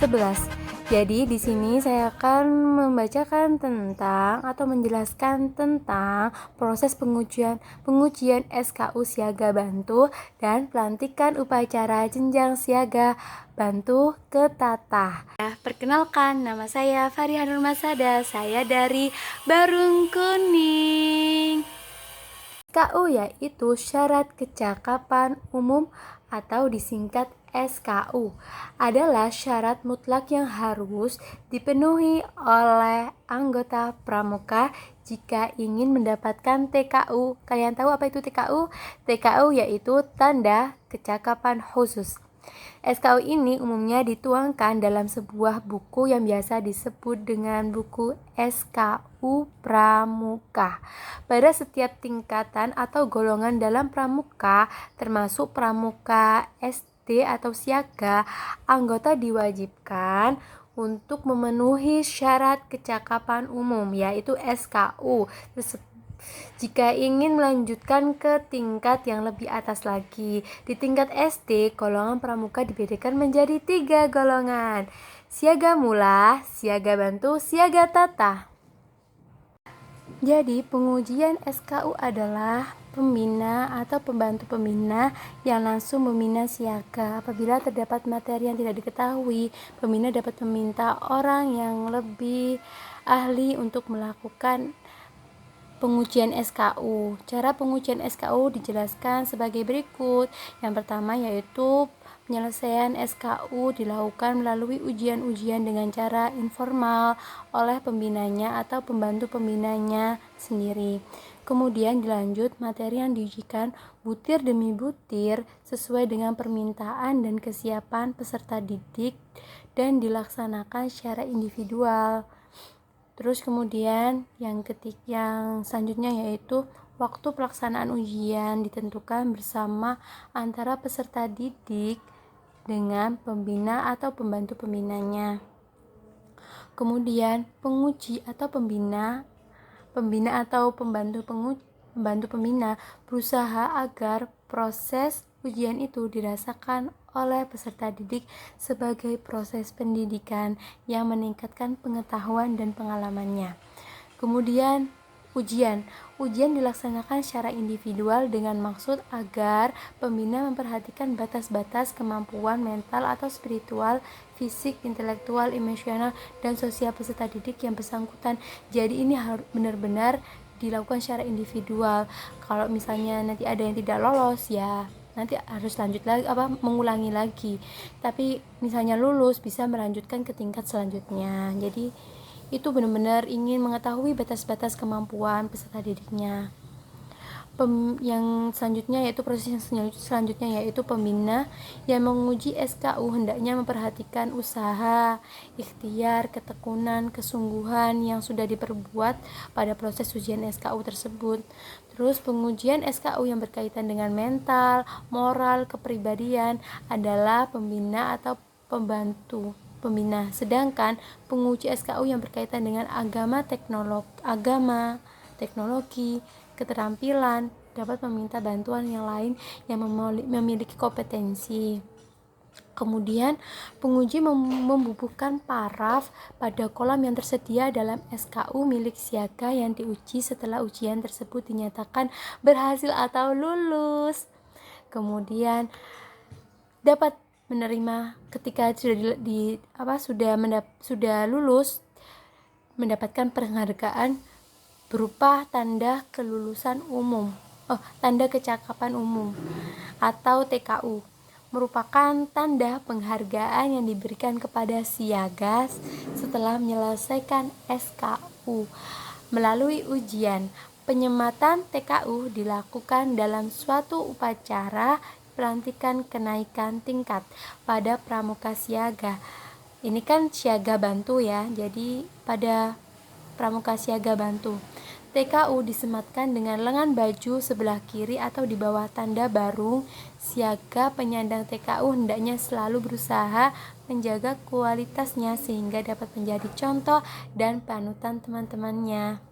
11. Jadi di sini saya akan membacakan tentang atau menjelaskan tentang proses pengujian SKU Siaga Bantu dan pelantikan upacara jenjang Siaga Bantu ke Tatah. Perkenalkan, nama saya Fariha Nurmasada, saya dari Barung Kuning. SKU yaitu syarat kecakapan umum atau disingkat SKU, adalah syarat mutlak yang harus dipenuhi oleh anggota pramuka jika ingin mendapatkan TKU. Kalian tahu apa itu TKU? TKU yaitu tanda kecakapan khusus. SKU ini umumnya dituangkan dalam sebuah buku yang biasa disebut dengan buku SKU Pramuka. Pada setiap tingkatan atau golongan dalam pramuka, termasuk pramuka SD atau siaga, anggota diwajibkan untuk memenuhi syarat kecakapan umum, yaitu SKU tersebut. Jika ingin melanjutkan ke tingkat yang lebih atas lagi, di tingkat SD, golongan pramuka dibedakan menjadi 3 golongan: siaga mula, siaga bantu, siaga tata. Jadi, pengujian SKU adalah pembina atau pembantu pembina yang langsung membina siaga. Apabila terdapat materi yang tidak diketahui, pembina dapat meminta orang yang lebih ahli untuk melakukan pengujian SKU. Cara pengujian SKU dijelaskan sebagai berikut. Yang pertama yaitu penyelesaian SKU dilakukan melalui ujian-ujian dengan cara informal oleh pembinanya atau pembantu pembinanya sendiri. Kemudian dilanjut materi yang diujikan butir demi butir sesuai dengan permintaan dan kesiapan peserta didik dan dilaksanakan secara individual. Terus kemudian yang selanjutnya yaitu waktu pelaksanaan ujian ditentukan bersama antara peserta didik dengan pembina atau pembantu pembinanya. Kemudian penguji atau pembina atau pembantu pembina berusaha agar proses ujian itu dirasakan oleh peserta didik sebagai proses pendidikan yang meningkatkan pengetahuan dan pengalamannya. Kemudian ujian dilaksanakan secara individual dengan maksud agar pembina memperhatikan batas-batas kemampuan mental atau spiritual, fisik, intelektual, emosional, dan sosial peserta didik yang bersangkutan. Jadi ini harus benar-benar dilakukan secara individual. Kalau misalnya nanti ada yang tidak lolos, ya nanti harus mengulangi lagi. Tapi misalnya lulus, bisa melanjutkan ke tingkat selanjutnya. Jadi itu benar-benar ingin mengetahui batas-batas kemampuan peserta didiknya. Yang selanjutnya yaitu proses yang selanjutnya yaitu pembina yang menguji SKU hendaknya memperhatikan usaha, ikhtiar, ketekunan, kesungguhan yang sudah diperbuat pada proses ujian SKU tersebut. Terus pengujian SKU yang berkaitan dengan mental, moral, kepribadian adalah pembina atau pembantu pembina. Sedangkan penguji SKU yang berkaitan dengan agama, teknologi, keterampilan dapat meminta bantuan yang lain yang memiliki kompetensi. Kemudian penguji membubuhkan paraf pada kolam yang tersedia dalam SKU milik siaga yang diuji setelah ujian tersebut dinyatakan berhasil atau lulus. Kemudian dapat menerima ketika sudah lulus, mendapatkan penghargaan berupa tanda kelulusan umum, tanda kecakapan umum atau TKU, merupakan tanda penghargaan yang diberikan kepada siaga setelah menyelesaikan SKU. Melalui ujian, penyematan TKU dilakukan dalam suatu upacara pelantikan kenaikan tingkat pada pramuka siaga. Ini kan siaga bantu ya, jadi pada pramuka siaga bantu, TKU disematkan dengan lengan baju sebelah kiri atau di bawah tanda barung. Siaga penyandang TKU hendaknya selalu berusaha menjaga kualitasnya sehingga dapat menjadi contoh dan panutan teman-temannya.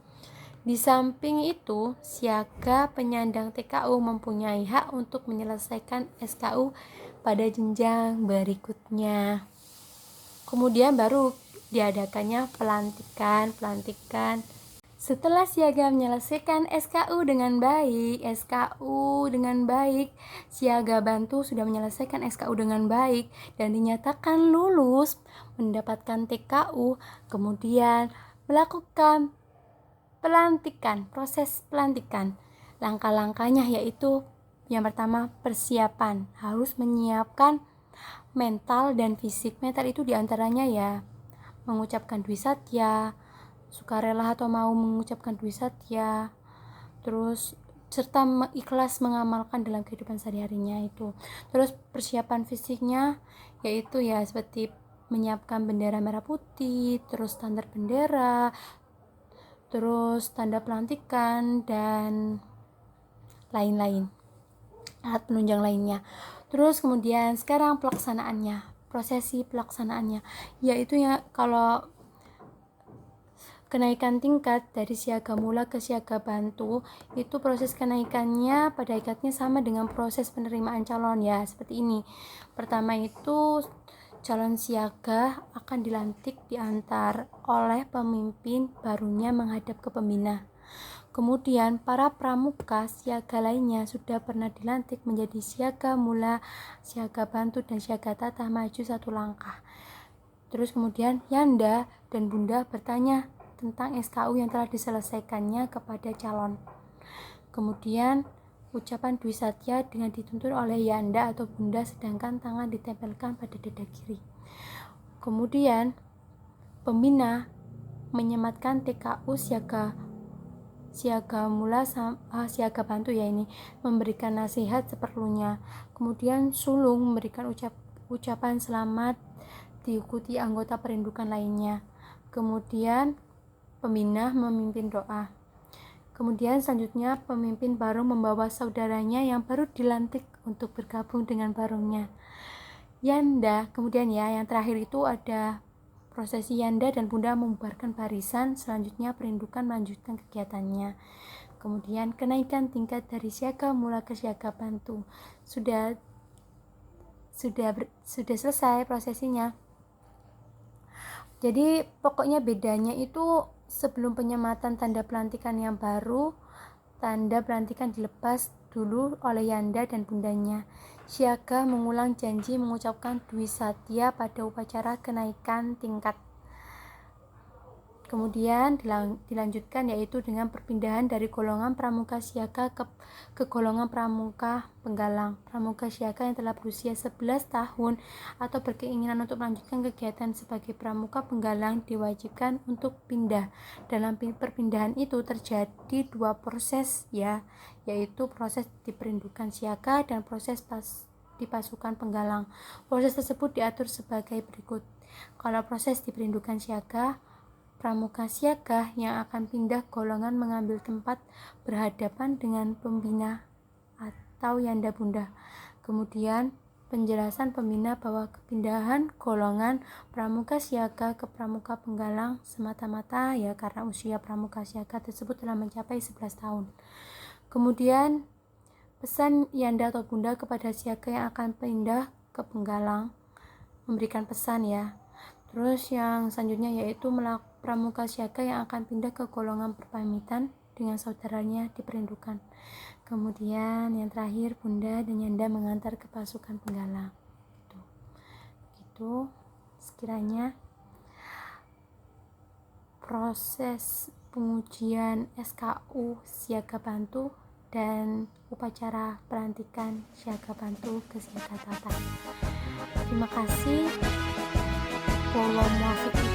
Di samping itu, siaga penyandang TKU mempunyai hak untuk menyelesaikan SKU pada jenjang berikutnya. Kemudian baru diadakannya pelantikan. Setelah siaga menyelesaikan SKU dengan baik, siaga bantu sudah menyelesaikan SKU dengan baik dan dinyatakan lulus mendapatkan TKU, kemudian melakukan proses pelantikan. Langkah-langkahnya yaitu yang pertama, persiapan. Harus menyiapkan mental dan fisik. Mental itu diantaranya ya mengucapkan dwi satya, sukarela atau mau mengucapkan dwi satya, terus serta ikhlas mengamalkan dalam kehidupan sehari-harinya itu. Terus persiapan fisiknya yaitu ya seperti menyiapkan bendera merah putih, terus standar bendera, terus tanda pelantikan dan lain-lain, alat penunjang lainnya. Terus kemudian sekarang prosesi pelaksanaannya yaitu ya kalau kenaikan tingkat dari siaga mula ke siaga bantu itu proses kenaikannya pada hakikatnya sama dengan proses penerimaan calon ya, seperti ini. Pertama itu calon siaga akan dilantik diantar oleh pemimpin barunya menghadap ke pembina. Kemudian para pramuka siaga lainnya sudah pernah dilantik menjadi siaga mula, siaga bantu, dan siaga tata maju satu langkah. Terus kemudian Yanda dan Bunda bertanya tentang SKU yang telah diselesaikannya kepada calon. Kemudian ucapan dwi satya dengan dituntut oleh Yanda atau Bunda sedangkan tangan ditempelkan pada dada kiri. Kemudian pembina menyematkan TKU siaga mula siaga bantu ya ini, memberikan nasihat seperlunya. Kemudian sulung memberikan ucapan selamat diikuti anggota perindukan lainnya. Kemudian pembina memimpin doa. Kemudian selanjutnya pemimpin baru membawa saudaranya yang baru dilantik untuk bergabung dengan barungnya. Yanda, kemudian ya yang terakhir itu ada prosesi Yanda dan Bunda membubarkan barisan, selanjutnya perindukan melanjutkan kegiatannya. Kemudian kenaikan tingkat dari siaga mula ke siaga bantu. Sudah selesai prosesinya. Jadi pokoknya bedanya itu sebelum penyematan tanda pelantikan yang baru, tanda pelantikan dilepas dulu oleh Yanda dan Bundanya. Siaga mengulang janji mengucapkan dwi satya pada upacara kenaikan tingkat. Kemudian dilanjutkan yaitu dengan perpindahan dari golongan pramuka siaga ke golongan pramuka penggalang. Pramuka siaga yang telah berusia 11 tahun atau berkeinginan untuk melanjutkan kegiatan sebagai pramuka penggalang diwajibkan untuk pindah. Dalam perpindahan itu terjadi dua proses ya, yaitu proses di perindukan siaga dan proses di pasukan penggalang. Proses tersebut diatur sebagai berikut. Kalau proses di perindukan siaga, pramuka siaga yang akan pindah golongan mengambil tempat berhadapan dengan pembina atau Yanda Bunda. Kemudian penjelasan pembina bahwa kepindahan golongan pramuka siaga ke pramuka penggalang semata-mata ya karena usia pramuka siaga tersebut telah mencapai 11 tahun. Kemudian pesan Yanda atau Bunda kepada siaga yang akan pindah ke penggalang, memberikan pesan ya. Terus yang selanjutnya yaitu pramuka siaga yang akan pindah ke golongan perpamitan dengan saudaranya diperindukan. Kemudian yang terakhir Bunda dan Yanda mengantar ke pasukan penggalang. Gitu sekiranya proses pengujian SKU siaga bantu dan upacara pelantikan siaga bantu ke siaga tata. Terima kasih. Wallahualam.